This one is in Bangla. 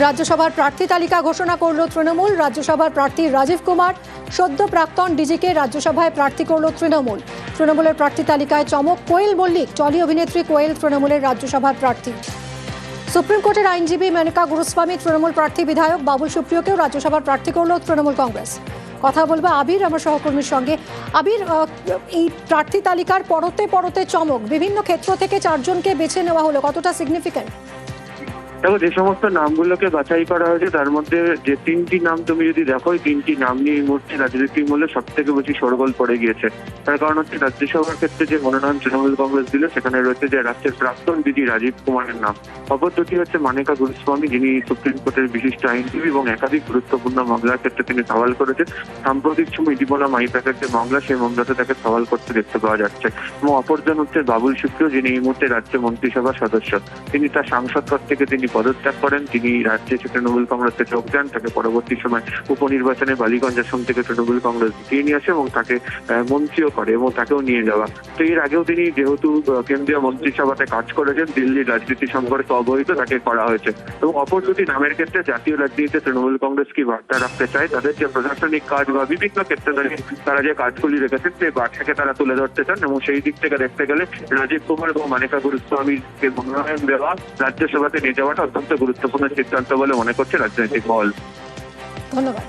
রাজ্যসভার প্রার্থী তালিকা ঘোষণা করল তৃণমূল। রাজ্যসভার প্রার্থী রাজীব কুমার, সদ্য প্রাক্তন ডিজিকে রাজ্যসভায় প্রার্থী করল তৃণমূল। তৃণমূলের প্রার্থী তালিকায় চমক, কোয়েল মল্লিক, টলি অভিনেত্রী কোয়েল তৃণমূলের রাজ্যসভার প্রার্থী। সুপ্রিম কোর্টের আইনজীবী মেনকা গুরুস্বামী তৃণমূল প্রার্থী, বিধায়ক বাবুল সুপ্রিয়কেও রাজ্যসভার প্রার্থী করল তৃণমূল কংগ্রেস। কথা বলবো আবির, আমার সহকর্মীর সঙ্গে। আবির, এই প্রার্থী তালিকার পরতে পরতে চমক, বিভিন্ন ক্ষেত্র থেকে 4 জনকে বেছে নেওয়া হলো, কতটা সিগনিফিক্যান্ট? দেখো, যে সমস্ত নামগুলোকে বাছাই করা হয়েছে তার মধ্যে যে 3টি নাম তুমি যদি দেখো, এই 3টি নাম নিয়ে এই মুহূর্তে রাজনৈতিক মহলে সব থেকে বেশি শোরগোল পড়ে গিয়েছে। তার কারণ হচ্ছে রাজ্যসভার ক্ষেত্রে যে মনোনয়ন তৃণমূল কংগ্রেস দিল, সেখানে রয়েছে যে রাজ্যের প্রাক্তন ডিজি রাজীব কুমারের নাম। অপর দুটি হচ্ছে মানেকা গুরুস্বামী, যিনি সুপ্রিম কোর্টের বিশিষ্ট আইনজীবী এবং একাধিক গুরুত্বপূর্ণ মামলার ক্ষেত্রে তিনি সওয়াল করেছেন। সাম্প্রতিক সময় ইডিবোলা মাই প্যাকের যে মামলা, সেই মামলাতে তাকে সওয়াল করতে দেখতে পাওয়া যাচ্ছে। এবং অপরজন হচ্ছে বাবুল সুপ্রিয়, যিনি এই মুহূর্তে রাজ্য মন্ত্রিসভার সদস্য। তিনি তার সাংসদ পদ থেকে তিনি পদত্যাগ করেন। তিনি রাজ্যে তৃণমূল কংগ্রেসে যোগ দেন। তাকে পরবর্তী সময় উপনির্বাচনে বালিগঞ্জ আসন থেকে তৃণমূল কংগ্রেস জিতিয়ে নিয়ে আসে এবং তাকে মন্ত্রীও করে এবং তাকেও নিয়ে যাওয়া। তো এর আগেও তিনি যেহেতু কেন্দ্রীয় মন্ত্রিসভাতে কাজ করেছেন, দিল্লির রাজনীতি সম্পর্কে অবহিত, তাকে করা হয়েছে। এবং অপর দুটি নামের ক্ষেত্রে জাতীয় রাজনীতিতে তৃণমূল কংগ্রেস কি বার্তা রাখতে চায়, তাদের যে প্রশাসনিক কাজ বা বিভিন্ন ক্ষেত্রে তারা যে কাজগুলি রেখেছেন, সেই বার্তাকে তারা তুলে ধরতে চান। এবং সেই দিক থেকে দেখতে গেলে রাজীব কুমার এবং মানেকা গুরুস্বামীকে মনোনয়ন দেওয়া, রাজ্যসভাতে নিয়ে যাওয়াটা অত্যন্ত গুরুত্বপূর্ণ সিদ্ধান্ত বলে মনে করছে রাজনৈতিক মহল। ধন্যবাদ।